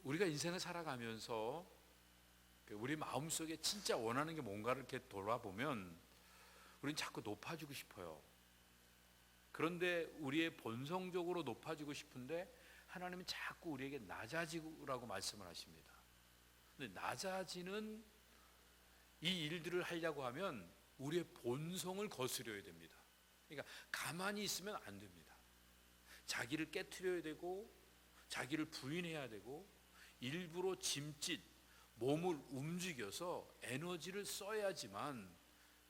우리가 인생을 살아가면서 우리 마음속에 진짜 원하는 게 뭔가를 이렇게 돌아보면 우리는 자꾸 높아지고 싶어요. 그런데 우리의 본성적으로 높아지고 싶은데 하나님은 자꾸 우리에게 낮아지라고 말씀을 하십니다. 근데 낮아지는 이 일들을 하려고 하면 우리의 본성을 거스려야 됩니다. 그러니까 가만히 있으면 안 됩니다. 자기를 깨트려야 되고 자기를 부인해야 되고 일부러 짐짓 몸을 움직여서 에너지를 써야지만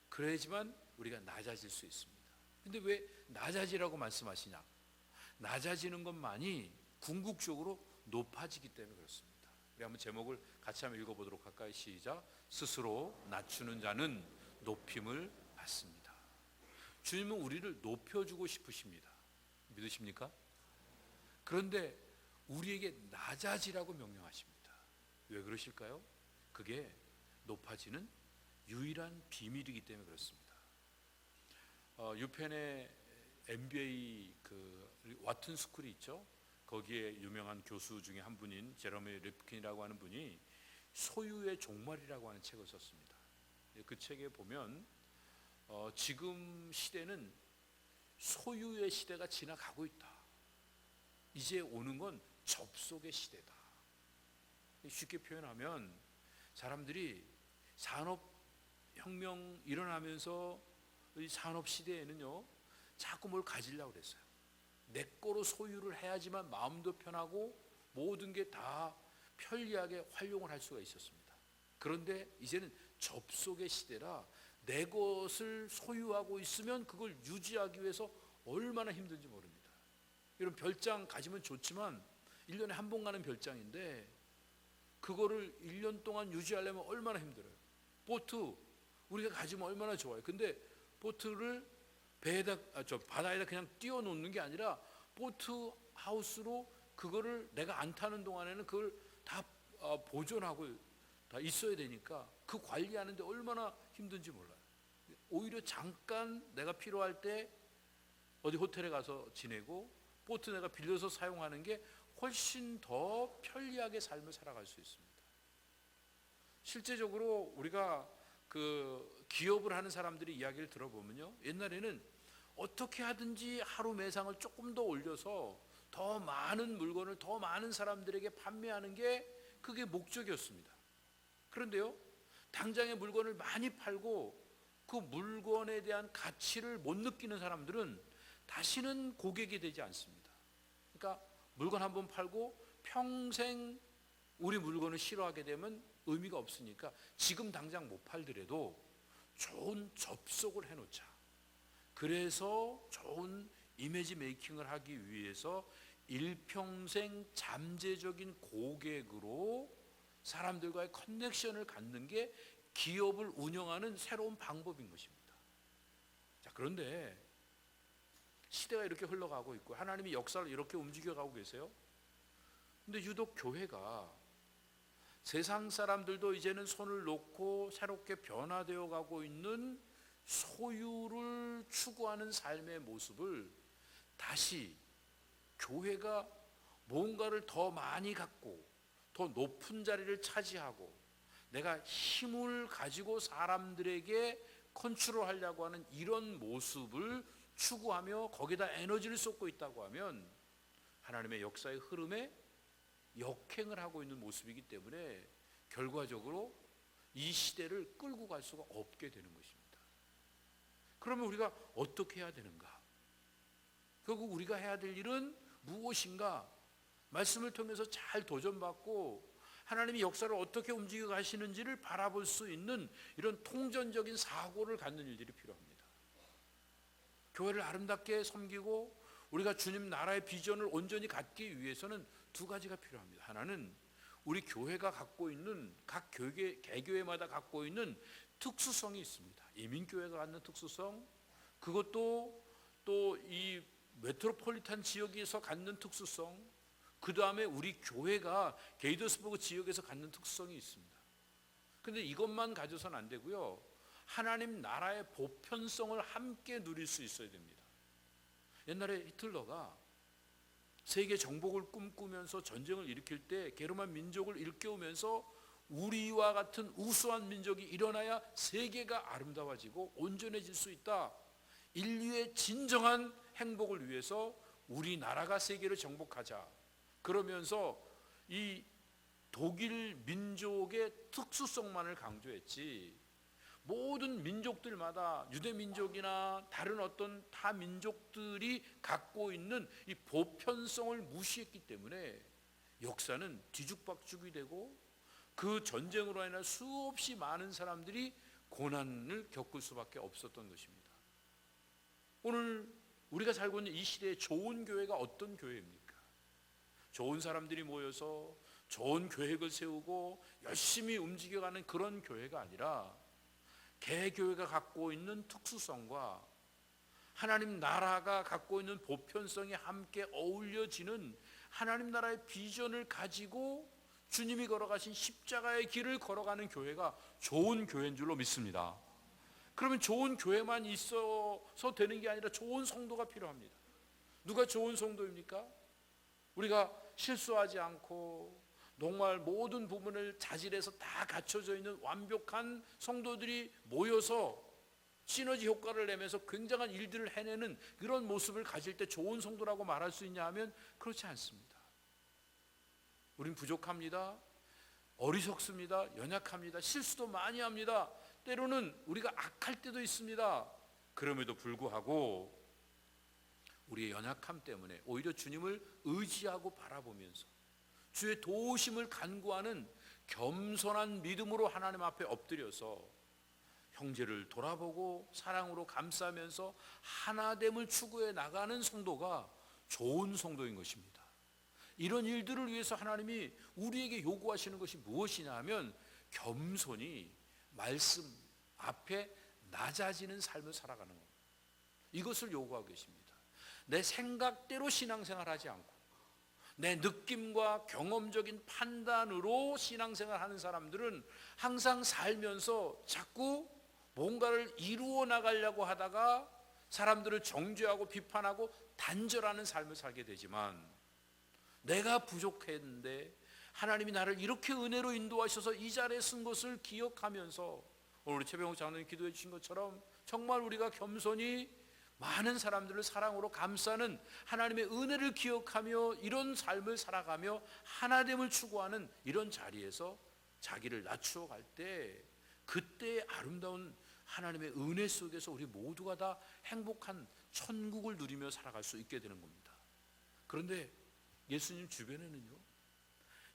그래야지만 우리가 낮아질 수 있습니다. 근데 왜 낮아지라고 말씀하시냐? 낮아지는 것만이 궁극적으로 높아지기 때문에 그렇습니다. 우리 한번 제목을 같이 한번 읽어보도록 할까요? 시작. 스스로 낮추는 자는 높임을 받습니다. 주님은 우리를 높여주고 싶으십니다. 믿으십니까? 그런데 우리에게 낮아지라고 명령하십니다. 왜 그러실까요? 그게 높아지는 유일한 비밀이기 때문에 그렇습니다. 유펜의 MBA 와튼 스쿨이 있죠. 거기에 유명한 교수 중에 한 분인 제러미 립킨이라고 하는 분이 소유의 종말이라고 하는 책을 썼습니다. 그 책에 보면 지금 시대는 소유의 시대가 지나가고 있다. 이제 오는 건 접속의 시대다. 쉽게 표현하면 사람들이 산업혁명 일어나면서 이 산업시대에는요 자꾸 뭘 가지려고 그랬어요. 내 거로 소유를 해야지만 마음도 편하고 모든 게 다 편리하게 활용을 할 수가 있었습니다. 그런데 이제는 접속의 시대라 내 것을 소유하고 있으면 그걸 유지하기 위해서 얼마나 힘든지 모릅니다. 이런 별장 가지면 좋지만 1년에 한 번 가는 별장인데 그거를 1년 동안 유지하려면 얼마나 힘들어요. 보트 우리가 가지면 얼마나 좋아요. 근데 보트를 바다에다 그냥 띄워놓는 게 아니라 보트 하우스로 그거를 내가 안 타는 동안에는 그걸 다 보존하고 다 있어야 되니까 그 관리하는데 얼마나 힘든지 몰라요. 오히려 잠깐 내가 필요할 때 어디 호텔에 가서 지내고 보트 내가 빌려서 사용하는 게 훨씬 더 편리하게 삶을 살아갈 수 있습니다. 실제적으로 우리가 기업을 하는 사람들이 이야기를 들어보면요, 옛날에는 어떻게 하든지 하루 매상을 조금 더 올려서 더 많은 물건을 더 많은 사람들에게 판매하는 게 그게 목적이었습니다. 그런데요, 당장의 물건을 많이 팔고 그 물건에 대한 가치를 못 느끼는 사람들은 다시는 고객이 되지 않습니다. 그러니까 물건 한번 팔고 평생 우리 물건을 싫어하게 되면 의미가 없으니까 지금 당장 못 팔더라도 좋은 접속을 해놓자. 그래서 좋은 이미지 메이킹을 하기 위해서 일평생 잠재적인 고객으로 사람들과의 커넥션을 갖는 게 기업을 운영하는 새로운 방법인 것입니다. 자, 그런데 시대가 이렇게 흘러가고 있고 하나님이 역사를 이렇게 움직여가고 계세요. 근데 유독 교회가 세상 사람들도 이제는 손을 놓고 새롭게 변화되어 가고 있는 소유를 추구하는 삶의 모습을 다시 교회가 뭔가를 더 많이 갖고 더 높은 자리를 차지하고 내가 힘을 가지고 사람들에게 컨트롤하려고 하는 이런 모습을 추구하며 거기다 에너지를 쏟고 있다고 하면 하나님의 역사의 흐름에 역행을 하고 있는 모습이기 때문에 결과적으로 이 시대를 끌고 갈 수가 없게 되는 것입니다. 그러면 우리가 어떻게 해야 되는가? 결국 우리가 해야 될 일은 무엇인가? 말씀을 통해서 잘 도전받고 하나님이 역사를 어떻게 움직여 가시는지를 바라볼 수 있는 이런 통전적인 사고를 갖는 일들이 필요합니다. 교회를 아름답게 섬기고 우리가 주님 나라의 비전을 온전히 갖기 위해서는 두 가지가 필요합니다. 하나는 우리 교회가 갖고 있는 각 개교회마다 갖고 있는 특수성이 있습니다. 이민교회가 갖는 특수성, 그것도 또 이 메트로폴리탄 지역에서 갖는 특수성, 그 다음에 우리 교회가 게이더스버그 지역에서 갖는 특수성이 있습니다. 그런데 이것만 가져서는 안 되고요, 하나님 나라의 보편성을 함께 누릴 수 있어야 됩니다. 옛날에 히틀러가 세계 정복을 꿈꾸면서 전쟁을 일으킬 때 게르만 민족을 일깨우면서 우리와 같은 우수한 민족이 일어나야 세계가 아름다워지고 온전해질 수 있다. 인류의 진정한 행복을 위해서 우리나라가 세계를 정복하자. 그러면서 이 독일 민족의 특수성만을 강조했지, 모든 민족들마다 유대 민족이나 다른 어떤 타 민족들이 갖고 있는 이 보편성을 무시했기 때문에 역사는 뒤죽박죽이 되고 그 전쟁으로 인해 수없이 많은 사람들이 고난을 겪을 수밖에 없었던 것입니다. 오늘 우리가 살고 있는 이 시대에 좋은 교회가 어떤 교회입니까? 좋은 사람들이 모여서 좋은 계획을 세우고 열심히 움직여가는 그런 교회가 아니라 개교회가 갖고 있는 특수성과 하나님 나라가 갖고 있는 보편성이 함께 어울려지는 하나님 나라의 비전을 가지고 주님이 걸어가신 십자가의 길을 걸어가는 교회가 좋은 교회인 줄로 믿습니다. 그러면 좋은 교회만 있어서 되는 게 아니라 좋은 성도가 필요합니다. 누가 좋은 성도입니까? 우리가 실수하지 않고 정말 모든 부분을 자질해서 다 갖춰져 있는 완벽한 성도들이 모여서 시너지 효과를 내면서 굉장한 일들을 해내는 그런 모습을 가질 때 좋은 성도라고 말할 수 있냐 하면 그렇지 않습니다. 우린 부족합니다. 어리석습니다. 연약합니다. 실수도 많이 합니다. 때로는 우리가 악할 때도 있습니다. 그럼에도 불구하고 우리의 연약함 때문에 오히려 주님을 의지하고 바라보면서 주의 도우심을 간구하는 겸손한 믿음으로 하나님 앞에 엎드려서 형제를 돌아보고 사랑으로 감싸면서 하나됨을 추구해 나가는 성도가 좋은 성도인 것입니다. 이런 일들을 위해서 하나님이 우리에게 요구하시는 것이 무엇이냐 하면 겸손히 말씀 앞에 낮아지는 삶을 살아가는 겁니다. 이것을 요구하고 계십니다. 내 생각대로 신앙생활하지 않고 내 느낌과 경험적인 판단으로 신앙생활하는 사람들은 항상 살면서 자꾸 뭔가를 이루어 나가려고 하다가 사람들을 정죄하고 비판하고 단절하는 삶을 살게 되지만, 내가 부족했는데 하나님이 나를 이렇게 은혜로 인도하셔서 이 자리에 쓴 것을 기억하면서 오늘 우리 최병욱 장로님 기도해 주신 것처럼 정말 우리가 겸손히 많은 사람들을 사랑으로 감싸는 하나님의 은혜를 기억하며 이런 삶을 살아가며 하나됨을 추구하는 이런 자리에서 자기를 낮추어 갈 때, 그때의 아름다운 하나님의 은혜 속에서 우리 모두가 다 행복한 천국을 누리며 살아갈 수 있게 되는 겁니다. 그런데 예수님 주변에는요,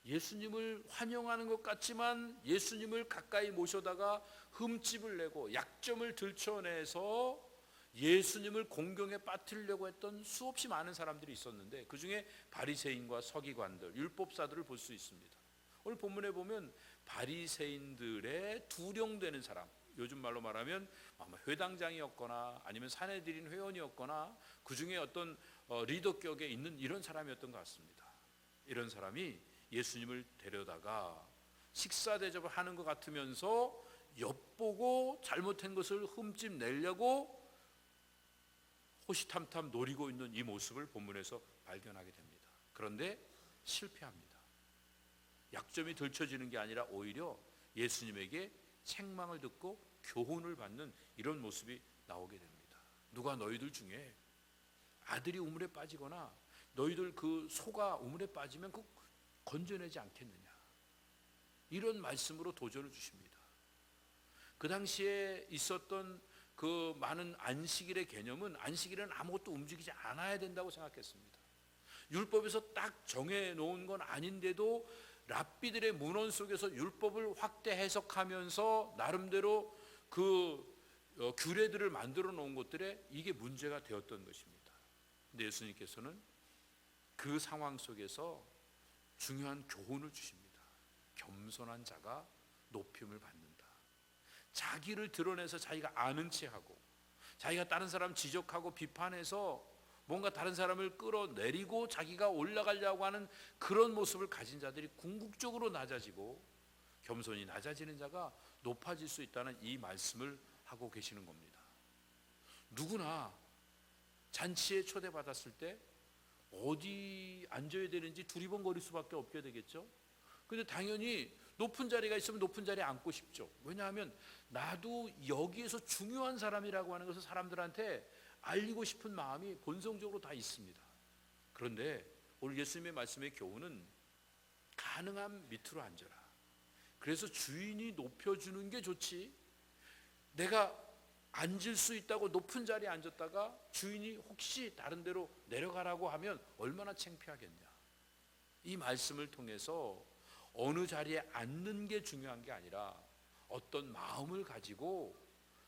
예수님을 환영하는 것 같지만 예수님을 가까이 모셔다가 흠집을 내고 약점을 들춰내서 예수님을 공경에 빠뜨리려고 했던 수없이 많은 사람들이 있었는데, 그 중에 바리새인과 서기관들, 율법사들을 볼 수 있습니다. 오늘 본문에 보면 바리새인들의 두령되는 사람, 요즘 말로 말하면 아마 회당장이었거나 아니면 산헤드린 회원이었거나 그 중에 어떤 리더격에 있는 이런 사람이었던 것 같습니다. 이런 사람이 예수님을 데려다가 식사 대접을 하는 것 같으면서 엿보고 잘못한 것을 흠집 내려고 호시탐탐 노리고 있는 이 모습을 본문에서 발견하게 됩니다. 그런데 실패합니다. 약점이 들춰지는 게 아니라 오히려 예수님에게 책망을 듣고 교훈을 받는 이런 모습이 나오게 됩니다. 누가 너희들 중에 아들이 우물에 빠지거나 너희들 그 소가 우물에 빠지면 그 건져내지 않겠느냐, 이런 말씀으로 도전을 주십니다. 그 당시에 있었던 그 많은 안식일의 개념은 안식일은 아무것도 움직이지 않아야 된다고 생각했습니다. 율법에서 딱 정해놓은 건 아닌데도 랍비들의 문헌 속에서 율법을 확대 해석하면서 나름대로 그 규례들을 만들어 놓은 것들에 이게 문제가 되었던 것입니다. 근데 예수님께서는 그 상황 속에서 중요한 교훈을 주십니다. 겸손한 자가 높임을 받는다. 자기를 드러내서 자기가 아는 체하고 자기가 다른 사람 지적하고 비판해서 뭔가 다른 사람을 끌어내리고 자기가 올라가려고 하는 그런 모습을 가진 자들이 궁극적으로 낮아지고, 겸손히 낮아지는 자가 높아질 수 있다는 이 말씀을 하고 계시는 겁니다. 누구나 잔치에 초대받았을 때 어디 앉아야 되는지 두리번거릴 수밖에 없게 되겠죠. 근데 당연히 높은 자리가 있으면 높은 자리에 앉고 싶죠. 왜냐하면 나도 여기에서 중요한 사람이라고 하는 것을 사람들한테 알리고 싶은 마음이 본성적으로 다 있습니다. 그런데 오늘 예수님의 말씀의 교훈은 가능한 밑으로 앉아라. 그래서 주인이 높여주는 게 좋지, 내가 앉을 수 있다고 높은 자리에 앉았다가 주인이 혹시 다른 데로 내려가라고 하면 얼마나 창피하겠냐. 이 말씀을 통해서 어느 자리에 앉는 게 중요한 게 아니라 어떤 마음을 가지고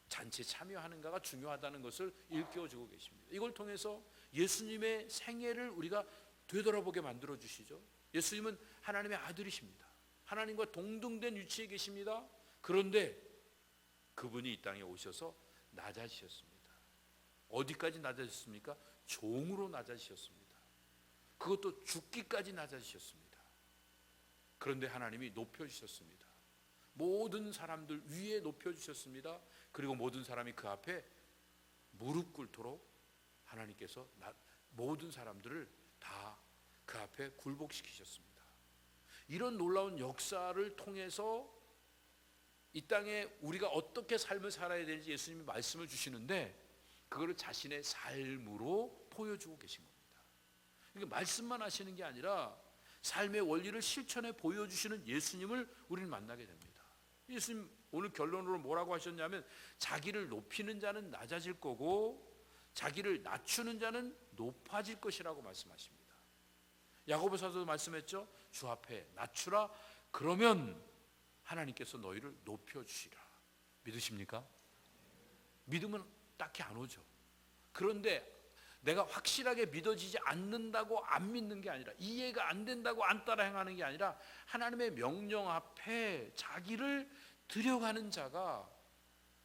잔치에 참여하는가가 중요하다는 것을 일깨워주고 계십니다. 이걸 통해서 예수님의 생애를 우리가 되돌아보게 만들어 주시죠. 예수님은 하나님의 아들이십니다. 하나님과 동등된 위치에 계십니다. 그런데 그분이 이 땅에 오셔서 낮아지셨습니다. 어디까지 낮아지셨습니까? 종으로 낮아지셨습니다. 그것도 죽기까지 낮아지셨습니다. 그런데 하나님이 높여주셨습니다. 모든 사람들 위에 높여주셨습니다. 그리고 모든 사람이 그 앞에 무릎 꿇도록 하나님께서 모든 사람들을 다 그 앞에 굴복시키셨습니다. 이런 놀라운 역사를 통해서 이 땅에 우리가 어떻게 삶을 살아야 되는지 예수님이 말씀을 주시는데 그거를 자신의 삶으로 보여주고 계신 겁니다. 그러니까 말씀만 하시는 게 아니라 삶의 원리를 실천해 보여주시는 예수님을 우리는 만나게 됩니다. 예수님 오늘 결론으로 뭐라고 하셨냐면 자기를 높이는 자는 낮아질 거고 자기를 낮추는 자는 높아질 것이라고 말씀하십니다. 야고보서도 말씀했죠. 주 앞에 낮추라. 그러면 하나님께서 너희를 높여주시라. 믿으십니까? 믿음은 딱히 안 오죠. 그런데 내가 확실하게 믿어지지 않는다고 안 믿는 게 아니라, 이해가 안 된다고 안 따라 행하는 게 아니라 하나님의 명령 앞에 자기를 들여가는 자가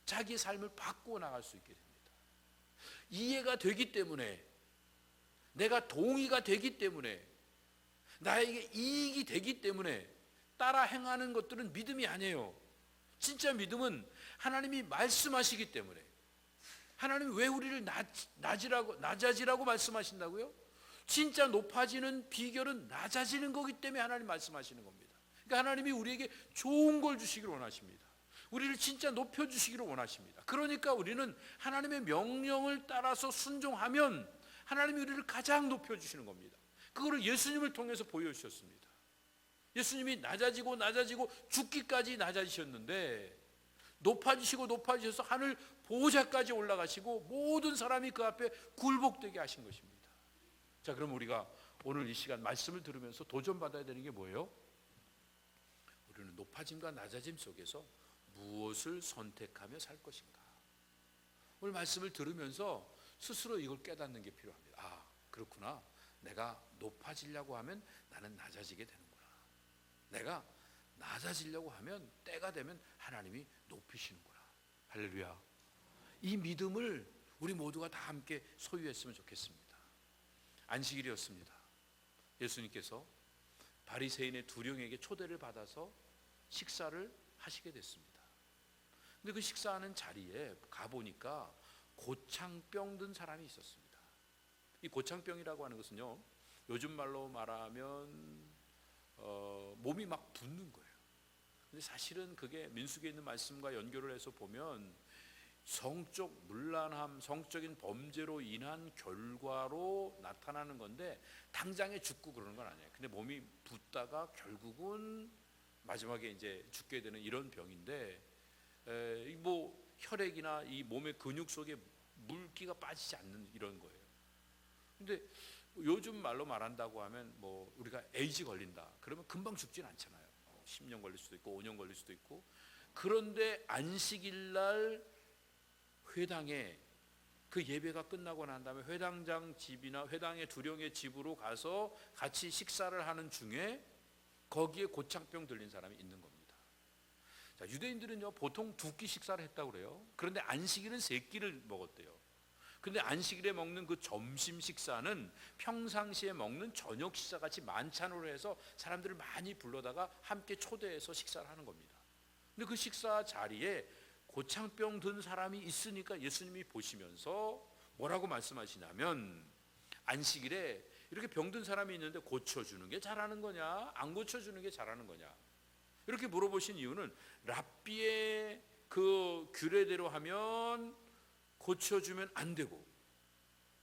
자기의 삶을 바꾸어 나갈 수 있게 됩니다. 이해가 되기 때문에, 내가 동의가 되기 때문에, 나에게 이익이 되기 때문에 따라 행하는 것들은 믿음이 아니에요. 진짜 믿음은 하나님이 말씀하시기 때문에. 하나님이 왜 우리를 낮아지라고 말씀하신다고요? 진짜 높아지는 비결은 낮아지는 거기 때문에 하나님 말씀하시는 겁니다. 그러니까 하나님이 우리에게 좋은 걸 주시기를 원하십니다. 우리를 진짜 높여주시기를 원하십니다. 그러니까 우리는 하나님의 명령을 따라서 순종하면 하나님이 우리를 가장 높여주시는 겁니다. 그거를 예수님을 통해서 보여주셨습니다. 예수님이 낮아지고 죽기까지 낮아지셨는데 높아지시고 높아지셔서 하늘 보좌까지 올라가시고 모든 사람이 그 앞에 굴복되게 하신 것입니다. 자, 그럼 우리가 오늘 이 시간 말씀을 들으면서 도전받아야 되는 게 뭐예요? 우리는 높아짐과 낮아짐 속에서 무엇을 선택하며 살 것인가? 오늘 말씀을 들으면서 스스로 이걸 깨닫는 게 필요합니다. 아, 그렇구나. 내가 높아지려고 하면 나는 낮아지게 되는구나. 내가 낮아지려고 하면 때가 되면 하나님이 높이시는구나. 할렐루야. 이 믿음을 우리 모두가 다 함께 소유했으면 좋겠습니다. 안식일이었습니다. 예수님께서 바리새인의 두령에게 초대를 받아서 식사를 하시게 됐습니다. 근데 그 식사하는 자리에 가보니까 고창병 든 사람이 있었습니다. 이 고창병이라고 하는 것은요, 요즘 말로 말하면 몸이 막 붓는 거예요. 근데 사실은 그게 민수기에 있는 말씀과 연결을 해서 보면 성적 문란함, 성적인 범죄로 인한 결과로 나타나는 건데 당장에 죽고 그러는 건 아니에요. 근데 몸이 붓다가 결국은 마지막에 이제 죽게 되는 이런 병인데, 뭐 혈액이나 이 몸의 근육 속에 물기가 빠지지 않는 이런 거예요. 근데 요즘 말로 말한다고 하면 뭐 우리가 에이즈 걸린다 그러면 금방 죽진 않잖아요. 10년 걸릴 수도 있고 5년 걸릴 수도 있고. 그런데 안식일 날 회당에 그 예배가 끝나고 난 다음에 회당장 집이나 회당의 두령의 집으로 가서 같이 식사를 하는 중에 거기에 고창병 들린 사람이 있는 겁니다. 자, 유대인들은요 보통 2끼 식사를 했다고 그래요. 그런데 안식일은 3끼를 먹었대요. 근데 안식일에 먹는 그 점심 식사는 평상시에 먹는 저녁 식사 같이 만찬으로 해서 사람들을 많이 불러다가 함께 초대해서 식사를 하는 겁니다. 근데 그 식사 자리에 고창병 든 사람이 있으니까 예수님이 보시면서 뭐라고 말씀하시냐면, 안식일에 이렇게 병든 사람이 있는데 고쳐주는 게 잘하는 거냐, 안 고쳐주는 게 잘하는 거냐, 이렇게 물어보신 이유는 랍비의 그 규례대로 하면 고쳐주면 안 되고,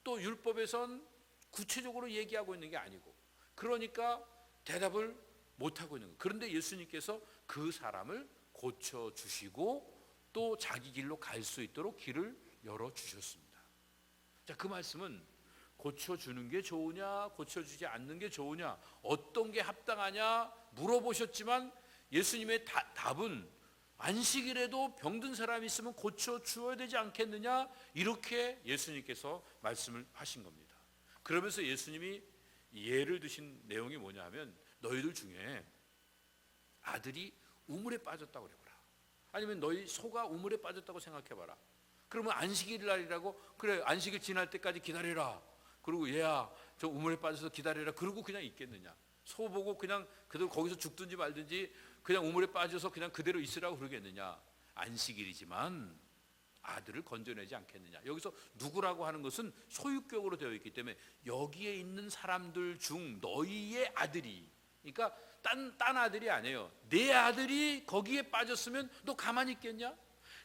또 율법에선 구체적으로 얘기하고 있는 게 아니고, 그러니까 대답을 못하고 있는 거예요. 그런데 예수님께서 그 사람을 고쳐주시고 또 자기 길로 갈 수 있도록 길을 열어주셨습니다. 자, 그 말씀은 고쳐주는 게 좋으냐, 고쳐주지 않는 게 좋으냐, 어떤 게 합당하냐 물어보셨지만 예수님의 답은 안식일에도 병든 사람이 있으면 고쳐주어야 되지 않겠느냐, 이렇게 예수님께서 말씀을 하신 겁니다. 그러면서 예수님이 예를 드신 내용이 뭐냐 하면, 너희들 중에 아들이 우물에 빠졌다고 그래봐라, 아니면 너희 소가 우물에 빠졌다고 생각해봐라. 그러면 안식일 날이라고, 그래 안식일 지날 때까지 기다려라, 그리고 얘야 저 우물에 빠져서 기다려라, 그러고 그냥 있겠느냐? 소 보고 그냥 그대로 거기서 죽든지 말든지 그냥 우물에 빠져서 그냥 그대로 있으라고 그러겠느냐? 안식일이지만 아들을 건져내지 않겠느냐? 여기서 누구라고 하는 것은 소유격으로 되어 있기 때문에 여기에 있는 사람들 중 너희의 아들이, 그러니까 딴 아들이 아니에요. 내 아들이 거기에 빠졌으면 너 가만히 있겠냐?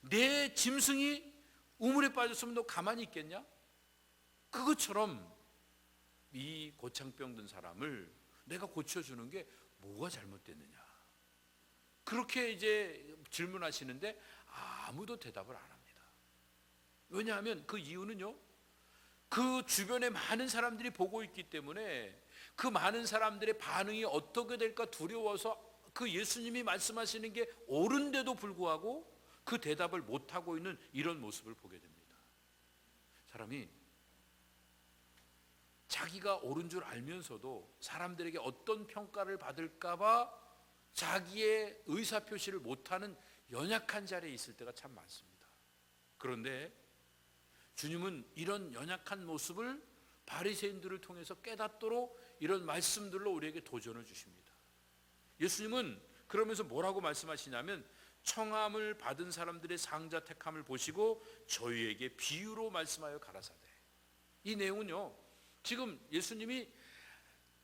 내 짐승이 우물에 빠졌으면 너 가만히 있겠냐? 그것처럼 이 고창병 든 사람을 내가 고쳐주는 게 뭐가 잘못됐느냐, 그렇게 이제 질문하시는데 아무도 대답을 안 합니다. 왜냐하면 그 이유는요, 그 주변에 많은 사람들이 보고 있기 때문에 그 많은 사람들의 반응이 어떻게 될까 두려워서 그 예수님이 말씀하시는 게 옳은데도 불구하고 그 대답을 못하고 있는 이런 모습을 보게 됩니다. 사람이 자기가 옳은 줄 알면서도 사람들에게 어떤 평가를 받을까 봐 자기의 의사표시를 못하는 연약한 자리에 있을 때가 참 많습니다. 그런데 주님은 이런 연약한 모습을 바리새인들을 통해서 깨닫도록 이런 말씀들로 우리에게 도전을 주십니다. 예수님은 그러면서 뭐라고 말씀하시냐면, 청함을 받은 사람들의 상자 택함을 보시고 저희에게 비유로 말씀하여 가라사대. 이 내용은요, 지금 예수님이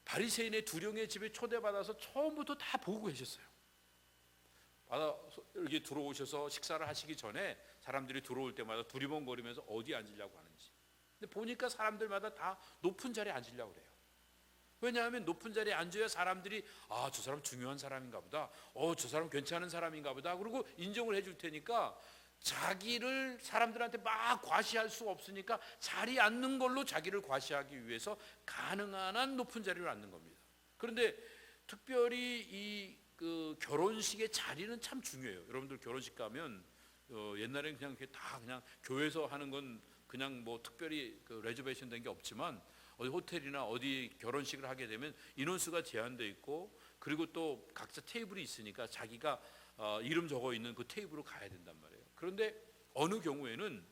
바리새인의 두령의 집에 초대받아서 처음부터 다 보고 계셨어요. 여기 들어오셔서 식사를 하시기 전에 사람들이 들어올 때마다 두리번거리면서 어디 앉으려고 하는지. 근데 보니까 사람들마다 다 높은 자리에 앉으려고 그래요. 왜냐하면 높은 자리에 앉아야 사람들이 저 사람 중요한 사람인가 보다, 저 사람 괜찮은 사람인가 보다, 그리고 인정을 해줄 테니까 자기를 사람들한테 막 과시할 수 없으니까 자리에 앉는 걸로 자기를 과시하기 위해서 가능한 한 높은 자리를 앉는 겁니다. 그런데 특별히 그 결혼식의 자리는 참 중요해요. 여러분들 결혼식 가면 옛날에는 그냥 다 그냥 교회에서 하는 건 그냥 뭐 특별히 그 레저베이션 된 게 없지만, 어디 호텔이나 어디 결혼식을 하게 되면 인원수가 제한되어 있고, 그리고 또 각자 테이블이 있으니까 자기가 이름 적어 있는 그 테이블로 가야 된단 말이에요. 그런데 어느 경우에는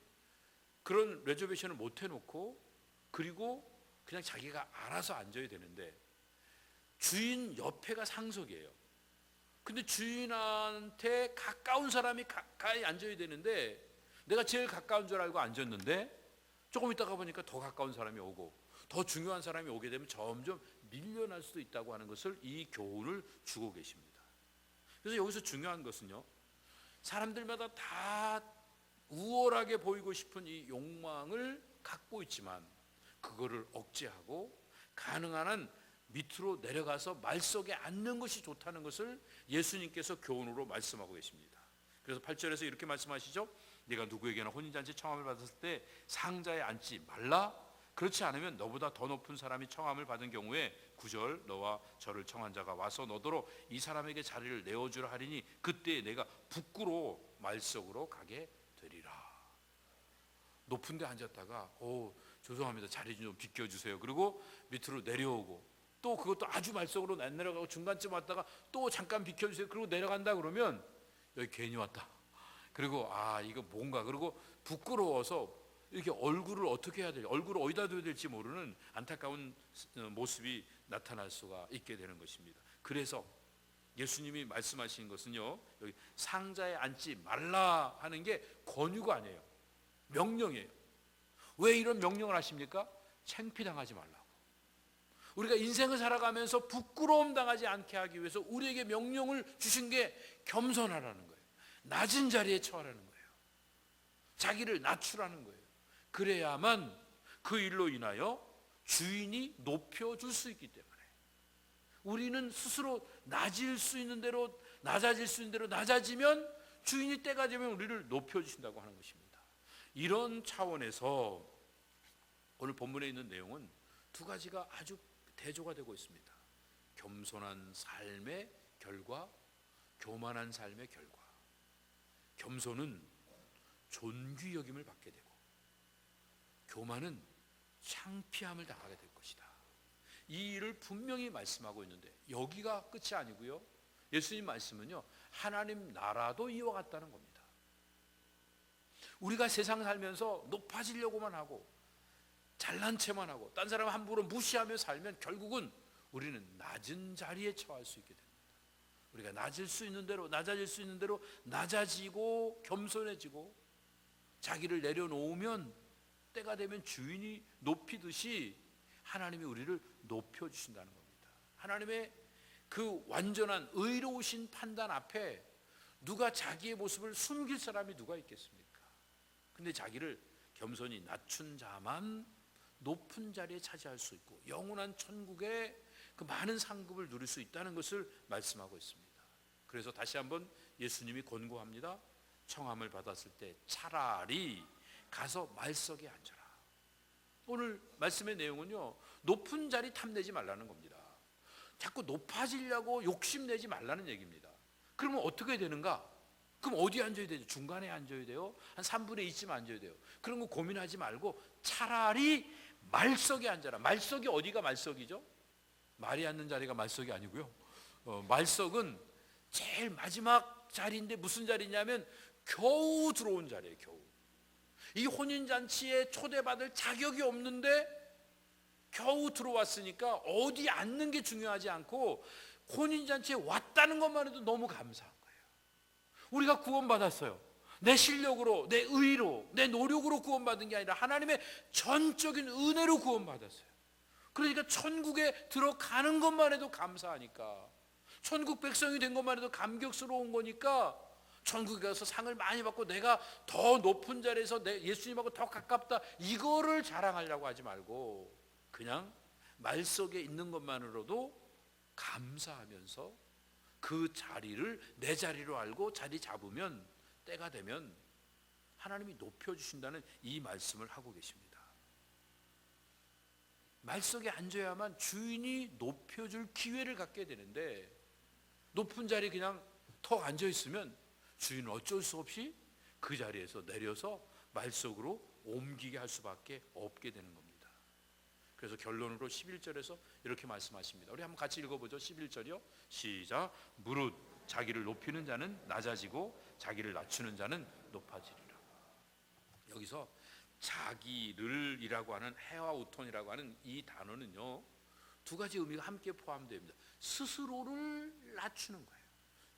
그런 레저베이션을 못 해놓고 그리고 그냥 자기가 알아서 앉아야 되는데, 주인 옆에가 상석이에요. 근데 주인한테 가까운 사람이 가까이 앉아야 되는데 내가 제일 가까운 줄 알고 앉았는데 조금 있다가 보니까 더 가까운 사람이 오고 더 중요한 사람이 오게 되면 점점 밀려날 수도 있다고 하는 것을 이 교훈을 주고 계십니다. 그래서 여기서 중요한 것은요, 사람들마다 다 우월하게 보이고 싶은 이 욕망을 갖고 있지만 그거를 억제하고 가능한 한 밑으로 내려가서 말 속에 앉는 것이 좋다는 것을 예수님께서 교훈으로 말씀하고 계십니다. 그래서 8절에서 이렇게 말씀하시죠. 네가 누구에게나 혼인잔치 청함을 받았을 때 상자에 앉지 말라. 그렇지 않으면 너보다 더 높은 사람이 청함을 받은 경우에 9절 너와 저를 청한 자가 와서 너더러 이 사람에게 자리를 내어주라 하리니 그때 내가 부끄러워 말석으로 가게 되리라. 높은 데 앉았다가 죄송합니다, 자리 좀 비켜주세요. 그리고 밑으로 내려오고 또 그것도 아주 말석으로 안 내려가고 중간쯤 왔다가 또 잠깐 비켜주세요. 그리고 내려간다 그러면 여기 괜히 왔다. 그리고 이거 뭔가, 그리고 부끄러워서 이렇게 얼굴을 어떻게 해야 될지, 얼굴을 어디다 둬야 될지 모르는 안타까운 모습이 나타날 수가 있게 되는 것입니다. 그래서 예수님이 말씀하신 것은요, 여기 상자에 앉지 말라 하는 게 권유가 아니에요, 명령이에요. 왜 이런 명령을 하십니까? 창피당하지 말라고. 우리가 인생을 살아가면서 부끄러움 당하지 않게 하기 위해서 우리에게 명령을 주신 게 겸손하라는 거예요. 낮은 자리에 처하라는 거예요. 자기를 낮추라는 거예요. 그래야만 그 일로 인하여 주인이 높여줄 수 있기 때문에 우리는 스스로 낮아질 수 있는 대로 낮아지면 주인이 때가 되면 우리를 높여주신다고 하는 것입니다. 이런 차원에서 오늘 본문에 있는 내용은 두 가지가 아주 대조가 되고 있습니다. 겸손한 삶의 결과, 교만한 삶의 결과. 겸손은 존귀 여김을 받게 되고 교만은 창피함을 당하게 될 것이다. 이 일을 분명히 말씀하고 있는데 여기가 끝이 아니고요. 예수님 말씀은요, 하나님 나라도 이와 같다는 겁니다. 우리가 세상 살면서 높아지려고만 하고 잘난 체만 하고 딴 사람 함부로 무시하며 살면 결국은 우리는 낮은 자리에 처할 수 있게 됩니다. 우리가 낮아질 수 있는 대로 낮아지고 겸손해지고 자기를 내려놓으면 때가 되면 주인이 높이듯이 하나님이 우리를 높여주신다는 겁니다. 하나님의 그 완전한 의로우신 판단 앞에 누가 자기의 모습을 숨길 사람이 누가 있겠습니까? 근데 자기를 겸손히 낮춘 자만 높은 자리에 차지할 수 있고 영원한 천국의 그 많은 상급을 누릴 수 있다는 것을 말씀하고 있습니다. 그래서 다시 한번 예수님이 권고합니다. 청함을 받았을 때 차라리 가서 말석에 앉아라. 오늘 말씀의 내용은요, 높은 자리 탐내지 말라는 겁니다. 자꾸 높아지려고 욕심내지 말라는 얘기입니다. 그러면 어떻게 되는가? 그럼 어디에 앉아야 되죠? 중간에 앉아야 돼요? 한 3분의 2쯤 앉아야 돼요? 그런 거 고민하지 말고 차라리 말석에 앉아라. 말석이 어디가 말석이죠? 말이 앉는 자리가 말석이 아니고요. 말석은 제일 마지막 자리인데 무슨 자리냐면 겨우 들어온 자리예요. 겨우. 이 혼인잔치에 초대받을 자격이 없는데 겨우 들어왔으니까 어디 앉는 게 중요하지 않고 혼인잔치에 왔다는 것만 해도 너무 감사한 거예요. 우리가 구원받았어요. 내 실력으로, 내 의로, 내 노력으로 구원받은 게 아니라 하나님의 전적인 은혜로 구원받았어요. 그러니까 천국에 들어가는 것만 해도 감사하니까, 천국 백성이 된 것만 해도 감격스러운 거니까 천국에 가서 상을 많이 받고 내가 더 높은 자리에서 예수님하고 더 가깝다, 이거를 자랑하려고 하지 말고 그냥 말석에 있는 것만으로도 감사하면서 그 자리를 내 자리로 알고 자리 잡으면 때가 되면 하나님이 높여주신다는 이 말씀을 하고 계십니다. 말석에 앉아야만 주인이 높여줄 기회를 갖게 되는데 높은 자리에 그냥 턱 앉아있으면 주인은 어쩔 수 없이 그 자리에서 내려서 말석으로 옮기게 할 수밖에 없게 되는 겁니다. 그래서 결론으로 11절에서 이렇게 말씀하십니다. 우리 한번 같이 읽어보죠. 11절이요. 시작. 무릇 자기를 높이는 자는 낮아지고 자기를 낮추는 자는 높아지리라. 여기서 자기를이라고 하는 해와 우톤이라고 하는 이 단어는요, 두 가지 의미가 함께 포함됩니다. 스스로를 낮추는 거예요.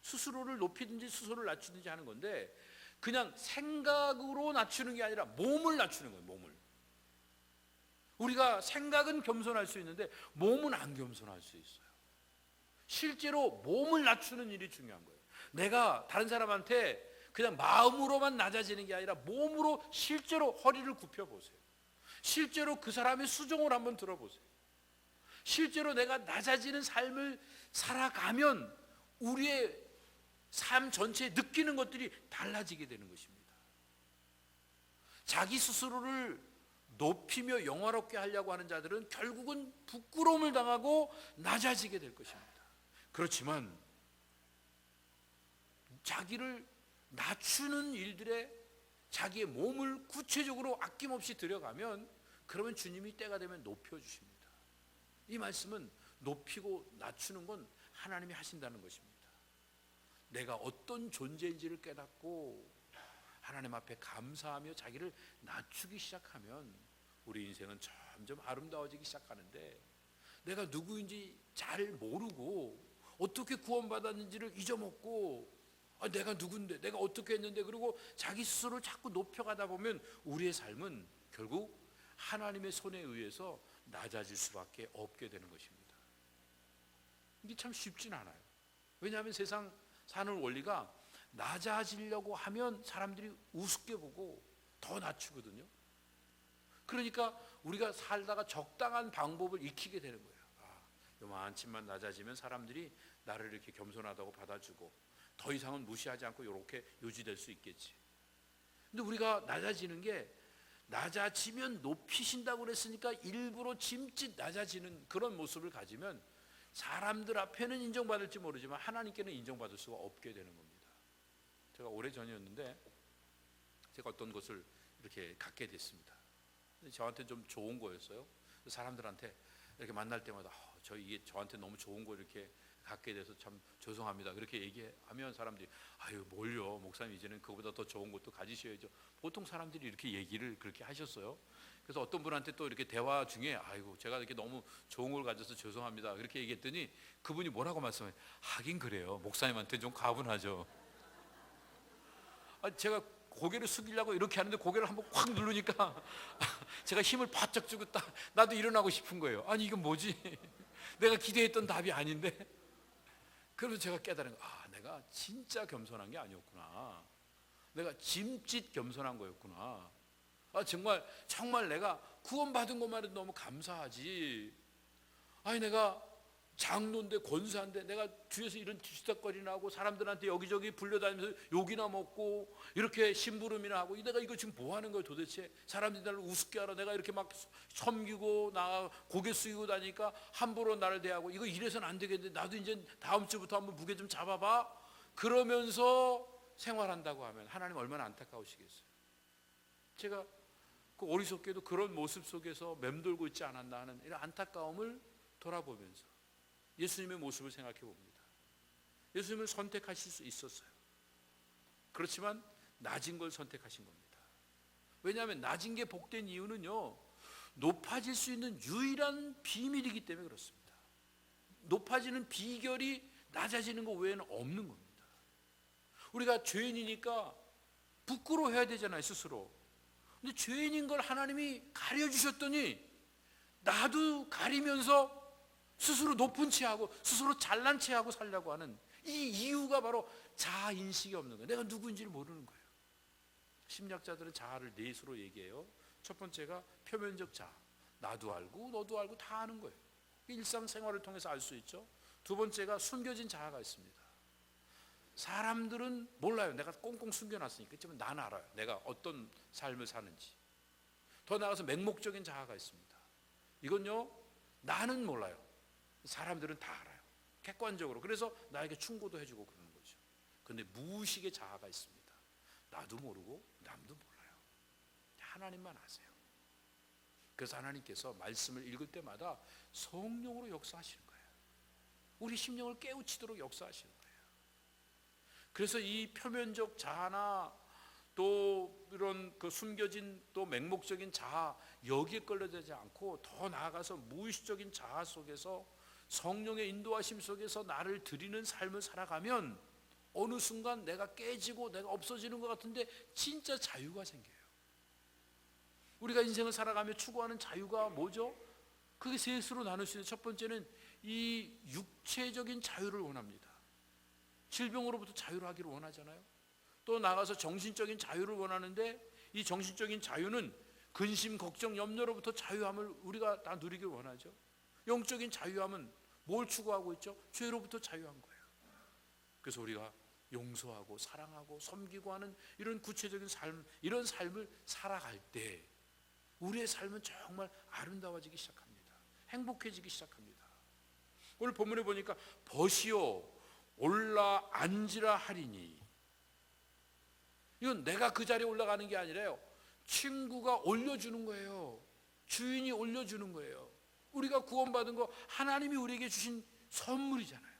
스스로를 높이든지 스스로를 낮추든지 하는 건데 그냥 생각으로 낮추는 게 아니라 몸을 낮추는 거예요. 몸을. 우리가 생각은 겸손할 수 있는데 몸은 안 겸손할 수 있어요. 실제로 몸을 낮추는 일이 중요한 거예요. 내가 다른 사람한테 그냥 마음으로만 낮아지는 게 아니라 몸으로 실제로 허리를 굽혀보세요. 실제로 그 사람의 수종을 한번 들어보세요. 실제로 내가 낮아지는 삶을 살아가면 우리의 삶 전체에 느끼는 것들이 달라지게 되는 것입니다. 자기 스스로를 높이며 영화롭게 하려고 하는 자들은 결국은 부끄러움을 당하고 낮아지게 될 것입니다. 그렇지만 자기를 낮추는 일들에 자기의 몸을 구체적으로 아낌없이 들여가면 그러면 주님이 때가 되면 높여주십니다. 이 말씀은 높이고 낮추는 건 하나님이 하신다는 것입니다. 내가 어떤 존재인지를 깨닫고 하나님 앞에 감사하며 자기를 낮추기 시작하면 우리 인생은 점점 아름다워지기 시작하는데 내가 누구인지 잘 모르고 어떻게 구원받았는지를 잊어먹고 내가 누군데 내가 어떻게 했는데 그리고 자기 스스로를 자꾸 높여가다 보면 우리의 삶은 결국 하나님의 손에 의해서 낮아질 수밖에 없게 되는 것입니다. 이게 참 쉽진 않아요. 왜냐하면 세상 사는 원리가 낮아지려고 하면 사람들이 우습게 보고 더 낮추거든요. 그러니까 우리가 살다가 적당한 방법을 익히게 되는 거예요. 요만큼만 낮아지면 사람들이 나를 이렇게 겸손하다고 받아주고 더 이상은 무시하지 않고 이렇게 유지될 수 있겠지. 근데 우리가 낮아지는 게 낮아지면 높이신다고 그랬으니까 일부러 짐짓 낮아지는 그런 모습을 가지면 사람들 앞에는 인정받을지 모르지만 하나님께는 인정받을 수가 없게 되는 겁니다. 제가 오래전이었는데 제가 어떤 것을 이렇게 갖게 됐습니다. 저한테 좀 좋은 거였어요. 사람들한테 이렇게 만날 때마다 저 이게 저한테 너무 좋은 거 이렇게 갖게 돼서 참 죄송합니다. 그렇게 얘기하면 사람들이 아유 뭘요, 목사님 이제는 그거보다 더 좋은 것도 가지셔야죠. 보통 사람들이 이렇게 얘기를 그렇게 하셨어요. 그래서 어떤 분한테 또 이렇게 대화 중에 아이고 제가 이렇게 너무 좋은 걸 가져서 죄송합니다 그렇게 얘기했더니 그분이 뭐라고 말씀해요? 하긴 그래요. 목사님한테 좀 가분하죠. 제가 고개를 숙이려고 이렇게 하는데 고개를 한번 확 누르니까 제가 힘을 바짝 주고 딱 나도 일어나고 싶은 거예요. 아니 이건 뭐지? 내가 기대했던 답이 아닌데. 그러면서 제가 깨달은 거, 내가 진짜 겸손한 게 아니었구나. 내가 짐짓 겸손한 거였구나. 정말 내가 구원받은 것만 해도 너무 감사하지. 아니 내가 장로인데 권사인데 내가 뒤에서 이런 뒤치다거리나 하고 사람들한테 여기저기 불려다니면서 욕이나 먹고 이렇게 심부름이나 하고 내가 이거 지금 뭐 하는 거야 도대체. 사람들이 나를 우습게 하라. 내가 이렇게 막 섬기고 나 고개 숙이고 다니까 함부로 나를 대하고 이거 이래서는 안 되겠는데 나도 이제 다음 주부터 한번 무게 좀 잡아봐. 그러면서 생활한다고 하면 하나님 얼마나 안타까우시겠어요. 제가 그 어리석게도 그런 모습 속에서 맴돌고 있지 않았나 하는 이런 안타까움을 돌아보면서 예수님의 모습을 생각해 봅니다. 예수님을 선택하실 수 있었어요. 그렇지만 낮은 걸 선택하신 겁니다. 왜냐하면 낮은 게 복된 이유는요, 높아질 수 있는 유일한 비밀이기 때문에 그렇습니다. 높아지는 비결이 낮아지는 것 외에는 없는 겁니다. 우리가 죄인이니까 부끄러워해야 되잖아요, 스스로. 근데 죄인인 걸 하나님이 가려주셨더니 나도 가리면서 스스로 높은 체하고 스스로 잘난 체하고 살려고 하는 이 이유가 바로 자아인식이 없는 거예요. 내가 누구인지를 모르는 거예요. 심리학자들은 자아를 넷으로 얘기해요. 첫 번째가 표면적 자아, 나도 알고 너도 알고 다 아는 거예요. 일상생활을 통해서 알 수 있죠. 두 번째가 숨겨진 자아가 있습니다. 사람들은 몰라요. 내가 꽁꽁 숨겨놨으니까. 그렇지만 난 알아요. 내가 어떤 삶을 사는지. 더 나아가서 맹목적인 자아가 있습니다. 이건요, 나는 몰라요. 사람들은 다 알아요. 객관적으로. 그래서 나에게 충고도 해주고 그러는 거죠. 그런데 무의식의 자아가 있습니다. 나도 모르고 남도 몰라요. 하나님만 아세요. 그래서 하나님께서 말씀을 읽을 때마다 성령으로 역사하시는 거예요. 우리 심령을 깨우치도록 역사하시는 거예요. 그래서 이 표면적 자아나 또 이런 그 숨겨진 또 맹목적인 자아, 여기에 끌려들지 않고 더 나아가서 무의식적인 자아 속에서 성령의 인도하심 속에서 나를 드리는 삶을 살아가면 어느 순간 내가 깨지고 내가 없어지는 것 같은데 진짜 자유가 생겨요. 우리가 인생을 살아가며 추구하는 자유가 뭐죠? 그게 셋으로 나눌 수 있는, 첫 번째는 이 육체적인 자유를 원합니다. 질병으로부터 자유를 하기를 원하잖아요. 또 나가서 정신적인 자유를 원하는데 이 정신적인 자유는 근심, 걱정, 염려로부터 자유함을 우리가 다 누리길 원하죠. 영적인 자유함은 뭘 추구하고 있죠? 죄로부터 자유한 거예요. 그래서 우리가 용서하고 사랑하고 섬기고 하는 이런 구체적인 삶, 이런 삶을 살아갈 때 우리의 삶은 정말 아름다워지기 시작합니다. 행복해지기 시작합니다. 오늘 본문에 보니까 벗이요 올라 앉으라 하리니, 이건 내가 그 자리에 올라가는 게 아니라요, 친구가 올려주는 거예요. 주인이 올려주는 거예요. 우리가 구원받은 거 하나님이 우리에게 주신 선물이잖아요.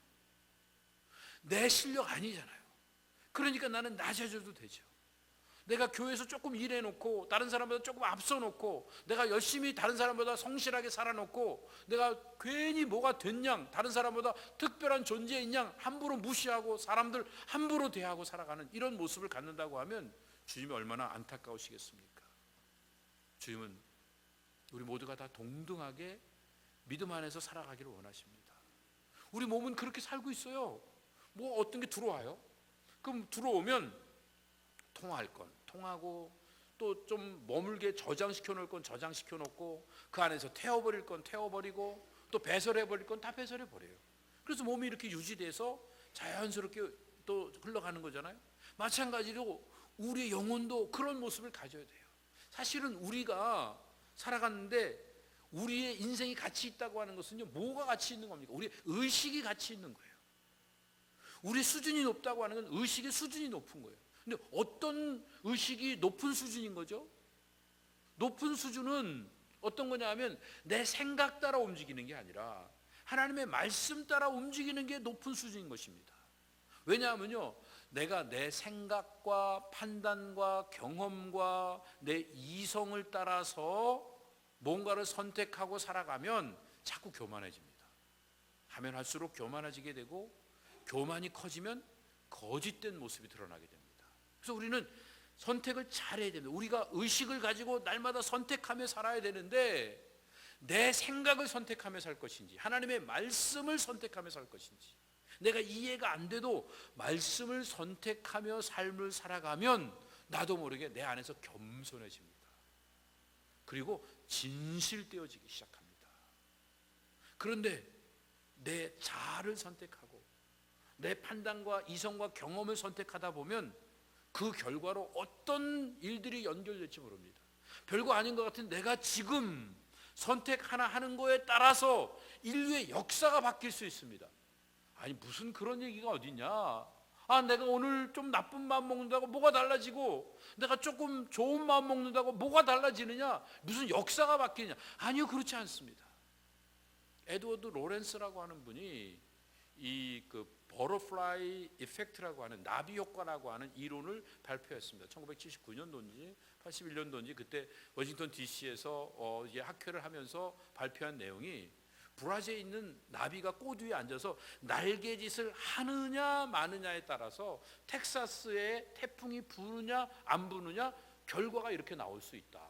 내 실력 아니잖아요. 그러니까 나는 낮아져도 되죠. 내가 교회에서 조금 일해놓고 다른 사람보다 조금 앞서놓고 내가 열심히 다른 사람보다 성실하게 살아놓고 내가 괜히 뭐가 됐냐, 다른 사람보다 특별한 존재인 양 함부로 무시하고 사람들 함부로 대하고 살아가는 이런 모습을 갖는다고 하면 주님이 얼마나 안타까우시겠습니까? 주님은 우리 모두가 다 동등하게 믿음 안에서 살아가기를 원하십니다. 우리 몸은 그렇게 살고 있어요. 뭐 어떤 게 들어와요? 그럼 들어오면 통화할 건 통하고, 또 좀 머물게 저장시켜 놓을 건 저장시켜 놓고, 그 안에서 태워버릴 건 태워버리고, 또 배설해버릴 건 다 배설해버려요. 그래서 몸이 이렇게 유지돼서 자연스럽게 또 흘러가는 거잖아요. 마찬가지로 우리의 영혼도 그런 모습을 가져야 돼요. 사실은 우리가 살아갔는데 우리의 인생이 가치 있다고 하는 것은요, 뭐가 가치 있는 겁니까? 우리의 의식이 가치 있는 거예요. 우리 수준이 높다고 하는 건 의식의 수준이 높은 거예요. 근데 어떤 의식이 높은 수준인 거죠? 높은 수준은 어떤 거냐 하면 내 생각 따라 움직이는 게 아니라 하나님의 말씀 따라 움직이는 게 높은 수준인 것입니다. 왜냐하면요, 내가 내 생각과 판단과 경험과 내 이성을 따라서 뭔가를 선택하고 살아가면 자꾸 교만해집니다. 하면 할수록 교만해지게 되고, 교만이 커지면 거짓된 모습이 드러나게 됩니다. 그래서 우리는 선택을 잘해야 됩니다. 우리가 의식을 가지고 날마다 선택하며 살아야 되는데, 내 생각을 선택하며 살 것인지 하나님의 말씀을 선택하며 살 것인지, 내가 이해가 안 돼도 말씀을 선택하며 삶을 살아가면 나도 모르게 내 안에서 겸손해집니다. 그리고 진실되어지기 시작합니다. 그런데 내 자아를 선택하고 내 판단과 이성과 경험을 선택하다 보면 그 결과로 어떤 일들이 연결될지 모릅니다. 별거 아닌 것 같은 내가 지금 선택 하나 하는 거에 따라서 인류의 역사가 바뀔 수 있습니다. 아니, 무슨 그런 얘기가 어딨냐. 내가 오늘 좀 나쁜 마음 먹는다고 뭐가 달라지고, 내가 조금 좋은 마음 먹는다고 뭐가 달라지느냐, 무슨 역사가 바뀌느냐. 아니요, 그렇지 않습니다. 에드워드 로렌스라고 하는 분이 이 버터플라이 이펙트라고 하는, 나비 효과라고 하는 이론을 발표했습니다. 1979년도인지 81년도인지 그때 워싱턴 DC에서 학회를 하면서 발표한 내용이, 브라질에 있는 나비가 꽃 위에 앉아서 날개짓을 하느냐 마느냐에 따라서 텍사스에 태풍이 부느냐 안 부느냐 결과가 이렇게 나올 수 있다.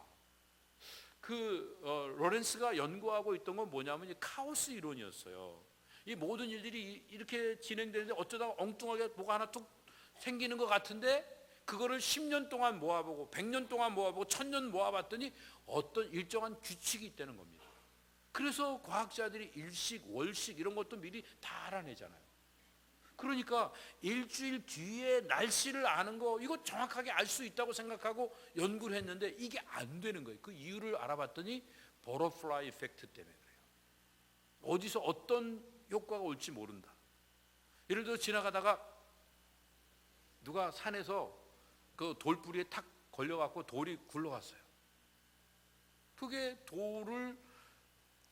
로렌스가 연구하고 있던 건 뭐냐면 카오스 이론이었어요. 이 모든 일들이 이렇게 진행되는데 어쩌다가 엉뚱하게 뭐가 하나 툭 생기는 것 같은데, 그거를 10년 동안 모아보고 100년 동안 모아보고 1000년 모아봤더니 어떤 일정한 규칙이 있다는 겁니다. 그래서 과학자들이 일식, 월식 이런 것도 미리 다 알아내잖아요. 그러니까 일주일 뒤에 날씨를 아는 거, 이거 정확하게 알 수 있다고 생각하고 연구를 했는데 이게 안 되는 거예요. 그 이유를 알아봤더니 버터플라이 이펙트 때문에 그래요. 어디서 어떤 효과가 올지 모른다. 예를 들어 지나가다가 누가 산에서 그 돌뿌리에 탁 걸려갖고 돌이 굴러갔어요. 그게 돌을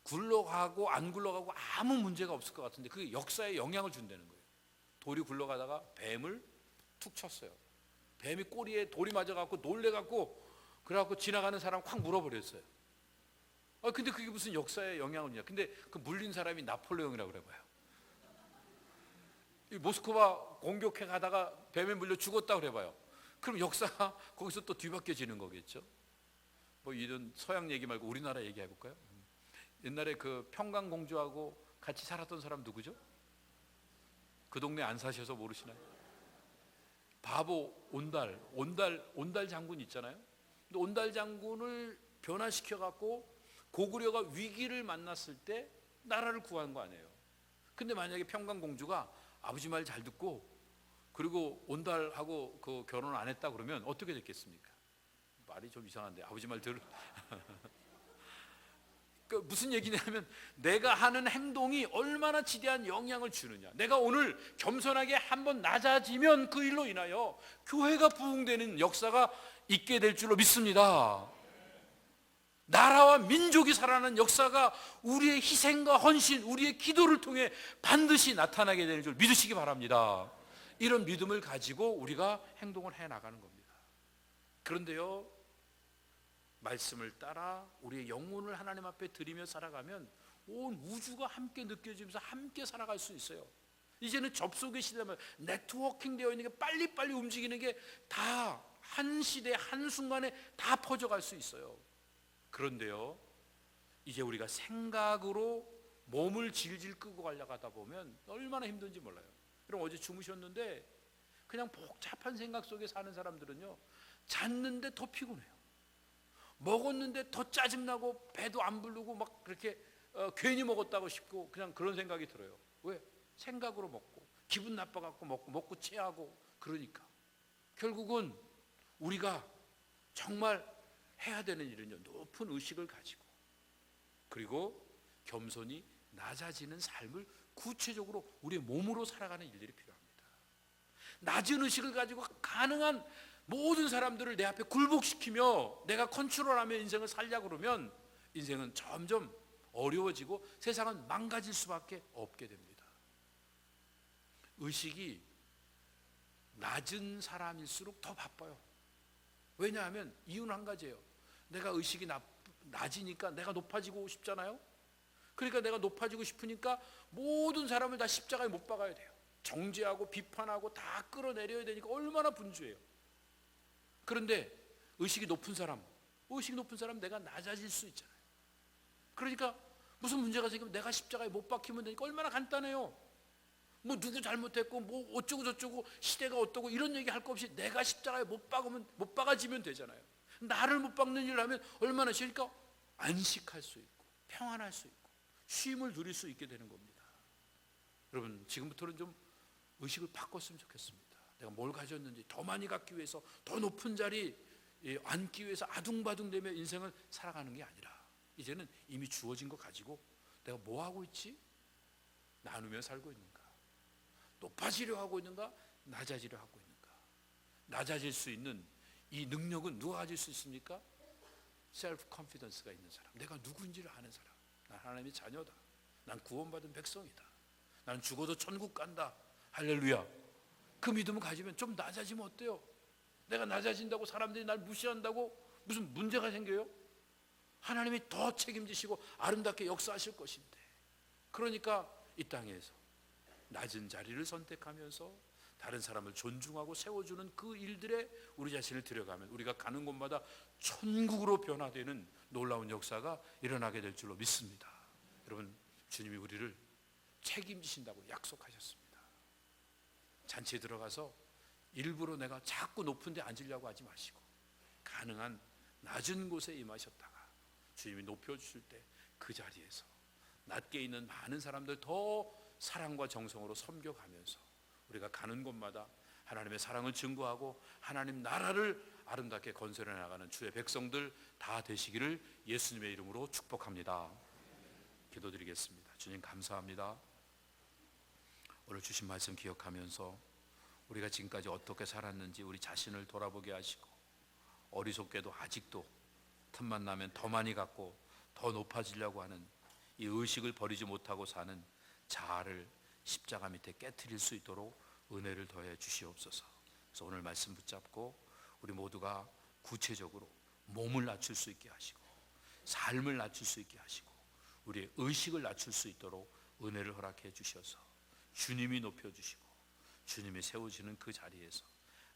굴러가고 안 굴러가고 아무 문제가 없을 것 같은데 그게 역사에 영향을 준다는 거예요. 돌이 굴러가다가 뱀을 툭 쳤어요. 뱀이 꼬리에 돌이 맞아갖고 놀래갖고, 그래갖고 지나가는 사람 콱 물어버렸어요. 근데 그게 무슨 역사에 영향을 주냐. 근데 그 물린 사람이 나폴레옹이라고 그래봐요. 이 모스크바 공격해 가다가 뱀에 물려 죽었다 그래봐요. 그럼 역사가 거기서 또 뒤바뀌어지는 거겠죠. 뭐 이런 서양 얘기 말고 우리나라 얘기 해볼까요? 옛날에 그 평강공주하고 같이 살았던 사람 누구죠? 그 동네 안 사셔서 모르시나요? 바보 온달 장군 있잖아요. 근데 온달 장군을 변화시켜 갖고 고구려가 위기를 만났을 때 나라를 구한 거 아니에요. 근데 만약에 평강공주가 아버지 말 잘 듣고 그리고 온달하고 그 결혼 안 했다 그러면 어떻게 됐겠습니까? 말이 좀 이상한데 아버지 말 들을 그 무슨 얘기냐면, 내가 하는 행동이 얼마나 지대한 영향을 주느냐. 내가 오늘 겸손하게 한번 낮아지면 그 일로 인하여 교회가 부흥되는 역사가 있게 될 줄로 믿습니다. 나라와 민족이 살아나는 역사가 우리의 희생과 헌신, 우리의 기도를 통해 반드시 나타나게 되는 줄 믿으시기 바랍니다. 이런 믿음을 가지고 우리가 행동을 해나가는 겁니다. 그런데요, 말씀을 따라 우리의 영혼을 하나님 앞에 드리며 살아가면 온 우주가 함께 느껴지면서 함께 살아갈 수 있어요. 이제는 접속의 시대면 네트워킹 되어 있는 게 빨리빨리 움직이는 게 다 한 시대 한순간에 다 퍼져갈 수 있어요. 그런데요, 이제 우리가 생각으로 몸을 질질 끄고 가려고 하다 보면 얼마나 힘든지 몰라요. 그럼 어제 주무셨는데 그냥 복잡한 생각 속에 사는 사람들은요, 잤는데 더 피곤해요. 먹었는데 더 짜증나고 배도 안 부르고 막 그렇게 괜히 먹었다고 싶고 그냥 그런 생각이 들어요. 왜? 생각으로 먹고 기분 나빠갖고 먹고 체하고. 그러니까 결국은 우리가 정말 해야 되는 일은요, 높은 의식을 가지고 그리고 겸손히 낮아지는 삶을 구체적으로 우리의 몸으로 살아가는 일들이 필요합니다. 낮은 의식을 가지고 가능한 모든 사람들을 내 앞에 굴복시키며 내가 컨트롤하며 인생을 살려고 그러면 인생은 점점 어려워지고 세상은 망가질 수밖에 없게 됩니다. 의식이 낮은 사람일수록 더 바빠요. 왜냐하면 이유는 한 가지예요. 내가 의식이 낮으니까 내가 높아지고 싶잖아요. 그러니까 내가 높아지고 싶으니까 모든 사람을 다 십자가에 못 박아야 돼요. 정죄하고 비판하고 다 끌어내려야 되니까 얼마나 분주해요. 그런데 의식이 높은 사람 내가 낮아질 수 있잖아요. 그러니까 무슨 문제가 생기면 내가 십자가에 못 박히면 되니까 얼마나 간단해요. 뭐 누구 잘못했고 뭐 어쩌고 저쩌고 시대가 어떠고 이런 얘기 할 거 없이 내가 십자가에 못 박아지면 되잖아요. 나를 못 박는 일을 하면 얼마나 쉬니까 안식할 수 있고 평안할 수 있고 쉼을 누릴 수 있게 되는 겁니다. 여러분, 지금부터는 좀 의식을 바꿨으면 좋겠습니다. 내가 뭘 가졌는지 더 많이 갖기 위해서 더 높은 자리 앉기 위해서 아둥바둥대며 인생을 살아가는 게 아니라 이제는 이미 주어진 거 가지고 내가 뭐 하고 있지? 나누며 살고 있는가? 높아지려 하고 있는가? 낮아지려 하고 있는가? 낮아질 수 있는 이 능력은 누가 가질 수 있습니까? 셀프 컨피던스가 있는 사람, 내가 누구인지를 아는 사람. 난 하나님의 자녀다. 난 구원받은 백성이다. 난 죽어도 천국 간다. 할렐루야. 그 믿음을 가지면 좀 낮아지면 어때요? 내가 낮아진다고 사람들이 날 무시한다고 무슨 문제가 생겨요? 하나님이 더 책임지시고 아름답게 역사하실 것인데. 그러니까 이 땅에서 낮은 자리를 선택하면서 다른 사람을 존중하고 세워주는 그 일들에 우리 자신을 들여가면 우리가 가는 곳마다 천국으로 변화되는 놀라운 역사가 일어나게 될 줄로 믿습니다. 여러분, 주님이 우리를 책임지신다고 약속하셨습니다. 잔치에 들어가서 일부러 내가 자꾸 높은 데 앉으려고 하지 마시고 가능한 낮은 곳에 임하셨다가 주님이 높여주실 때 그 자리에서 낮게 있는 많은 사람들 더 사랑과 정성으로 섬겨가면서 우리가 가는 곳마다 하나님의 사랑을 증거하고 하나님 나라를 아름답게 건설해 나가는 주의 백성들 다 되시기를 예수님의 이름으로 축복합니다. 기도드리겠습니다. 주님, 감사합니다. 오늘 주신 말씀 기억하면서 우리가 지금까지 어떻게 살았는지 우리 자신을 돌아보게 하시고 어리석게도 아직도 틈만 나면 더 많이 갖고 더 높아지려고 하는 이 의식을 버리지 못하고 사는 자아를 십자가 밑에 깨트릴 수 있도록 은혜를 더해 주시옵소서. 그래서 오늘 말씀 붙잡고 우리 모두가 구체적으로 몸을 낮출 수 있게 하시고 삶을 낮출 수 있게 하시고 우리의 의식을 낮출 수 있도록 은혜를 허락해 주셔서 주님이 높여주시고 주님이 세우시는 그 자리에서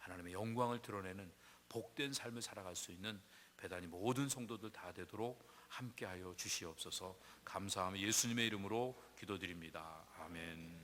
하나님의 영광을 드러내는 복된 삶을 살아갈 수 있는 배단이 모든 성도들 다 되도록 함께하여 주시옵소서. 감사하며 예수님의 이름으로 기도드립니다. 아멘.